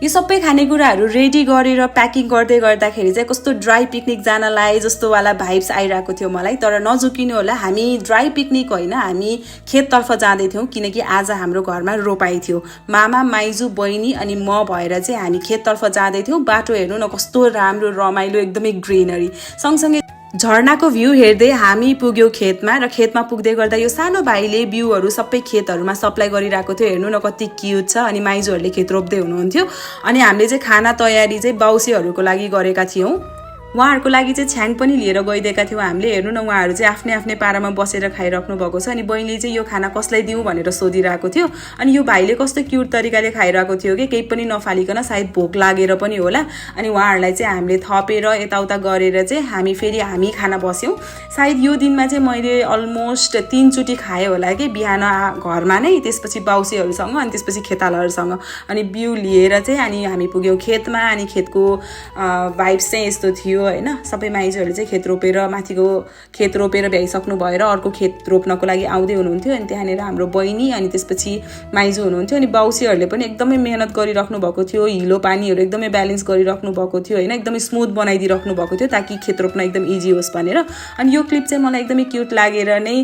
यो सबै खानेकुराहरू रेडी गरेर प्याकिङ गर्दै गर्दाखेरि चाहिँ कस्तो ड्राई पिकनिक जानलाई जस्तो वाला भाइब्स आइरहेको थियो मलाई। तर नझुकिनु होला, हामी ड्राई पिकनिक होइन, हामी खेततर्फ जाँदै थियौँ किनकि आज हाम्रो घरमा रोपाइ थियो। मामा, माइजू, बहिनी अनि म भएर चाहिँ हामी खेततर्फ जाँदै थियौँ। बाटो हेर्नु न कस्तो राम्रो रमाइलो, एकदमै ग्रिनरी, सँगसँगै झर्नाको भ्यू हेर्दै हामी पुग्यौँ खेतमा। र खेतमा पुग्दै गर्दा यो सानो भाइले बिउहरू सबै खेतहरूमा सप्लाई गरिरहेको थियो। हेर्नु न कति क्युट छ। अनि माइजूहरूले खेत रोप्दै हुनुहुन्थ्यो। अनि हामीले चाहिँ खाना तयारी चाहिँ बाउसीहरूको लागि गरेका थियौँ। उहाँहरूको लागि चाहिँ छ्याङ पनि लिएर गइदिएका थियौँ हामीले। हेर्नु न, उहाँहरू चाहिँ आफ्नै आफ्नै पारामा बसेर खाइराख्नु भएको छ। अनि बहिनीले चाहिँ यो खाना कसलाई दिउँ भनेर सोधिरहेको थियो। अनि यो भाइले कस्तो क्युट तरिकाले खाइरहेको थियो कि केही पनि नफालिकन, सायद भोक लागेर पनि होला। अनि उहाँहरूलाई चाहिँ हामीले थपेर यताउता गरेर चाहिँ हामी खाना बस्यौँ। सायद यो दिनमा चाहिँ मैले अलमोस्ट 3 चोटि खाएँ होला कि, बिहान घरमा नै, त्यसपछि बाउसीहरूसँग, अनि त्यसपछि खेतालाहरूसँग। अनि बिउ लिएर चाहिँ अनि हामी पुग्यौँ खेतमा। अनि खेतको भाइब्स चाहिँ यस्तो थियो होइन। सबै माइजूहरूले चाहिँ खेत रोपेर, माथिको खेत रोपेर भ्याइसक्नु भएर अर्को खेत रोप्नको लागि आउँदै हुनुहुन्थ्यो। अनि त्यहाँनिर हाम्रो बहिनी अनि त्यसपछि माइजू हुनुहुन्थ्यो। अनि बाउसीहरूले पनि एकदमै मेहनत गरिराख्नु भएको थियो। हिलो पानीहरू एकदमै ब्यालेन्स गरिराख्नु भएको थियो होइन, एकदमै स्मुथ बनाइदिइराख्नु भएको थियो ताकि खेत रोप्न एकदम इजी होस् भनेर। अनि यो क्लिप चाहिँ मलाई एकदमै क्युट लागेर नै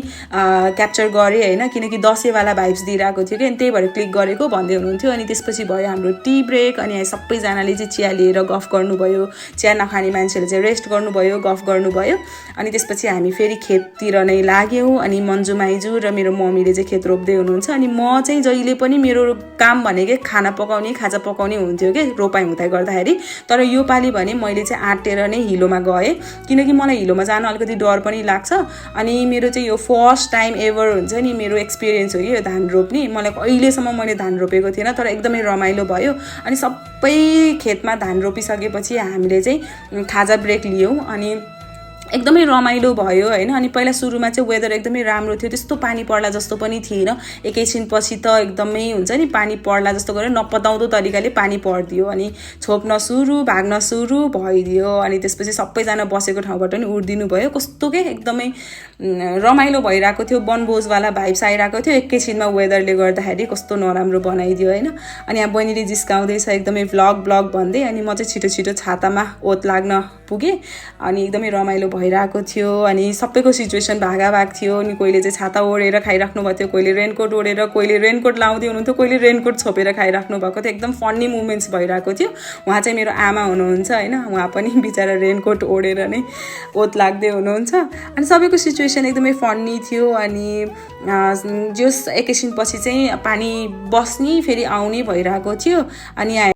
क्याप्चर गरेँ होइन, किनकि दसैँवाला भाइब्स दिइरहेको थियो कि, अनि त्यही भएर क्लिक गरेको भन्दै हुनुहुन्थ्यो। अनि त्यसपछि भयो हाम्रो टी ब्रेक। अनि सबैजनाले चाहिँ चिया लिएर गफ गर्नुभयो। चिया नखाने मान्छेले चाहिँ रेस्ट गर्नुभयो, गफ गर्नुभयो। अनि त्यसपछि हामी फेरि खेततिर नै लाग्यौँ। अनि मन्जु, माइजू र मेरो मम्मीले चाहिँ खेत रोप्दै हुनुहुन्छ। अनि म चाहिँ जहिले पनि मेरो काम भनेकै खाना पकाउने, खाजा पकाउने हुन्थ्यो कि रोपाइ हुँदै गर्दाखेरि। तर यो पालि भने मैले चाहिँ आँटेर नै हिलोमा गएँ, किनकि मलाई हिलोमा जान अलिकति डर पनि लाग्छ। अनि मेरो चाहिँ यो फर्स्ट टाइम एभर हुन्छ नि मेरो एक्सपिरियन्स हो कि यो धान रोप्ने। मलाई अहिलेसम्म मैले धान रोपेको थिएन, तर एकदमै रमाइलो भयो। अनि सबै खेतमा धान रोपिसकेपछि हामीले चाहिँ खाजा ब्रेक लियौँ। अनि एकदमै रमाइलो भयो होइन। अनि पहिला सुरुमा चाहिँ वेदर एकदमै राम्रो थियो, त्यस्तो पानी पर्ला जस्तो पनि थिएन। एकैछिनपछि त एकदमै हुन्छ नि, पानी पर्ला जस्तो गरेर नपताउँदो तरिकाले पानी परिदियो। अनि छोप्न सुरु, भाग्न सुरु भइदियो। अनि त्यसपछि सबैजना बसेको ठाउँबाट पनि उड्दिनु भयो। कस्तो के एकदमै रमाइलो भइरहेको थियो, वनभोजवाला भाइब्स आइरहेको थियो। एकैछिनमा वेदरले गर्दाखेरि कस्तो नराम्रो बनाइदियो होइन। अनि यहाँ बहिनीले जिस्काउँदैछ एकदमै ब्लग भन्दै। अनि म चाहिँ छिटो छिटो छातामा ओत लाग्न पुगेँ। अनि एकदमै रमाइलो भइरहेको थियो। अनि सबैको सिचुएसन भागाभाग थियो। अनि कोहीले चाहिँ छाता ओढेर खाइराख्नु भएको थियो, कोहीले रेनकोट ओढेर, कोहीले रेनकोट लाउँदै हुनुहुन्थ्यो, कोहीले रेनकोट छोपेर खाइराख्नु भएको थियो। एकदम फन्नी मुमेन्ट्स भइरहेको थियो। उहाँ चाहिँ मेरो आमा हुनुहुन्छ होइन, उहाँ पनि बिचरा रेनकोट ओढेर नै ओत लाग्दै हुनुहुन्छ। अनि सबैको सिचुएसन एकदमै फन्नी थियो। अनि जस एकैछिनपछि चाहिँ पानी बस्ने फेरि आउने भइरहेको थियो। अनि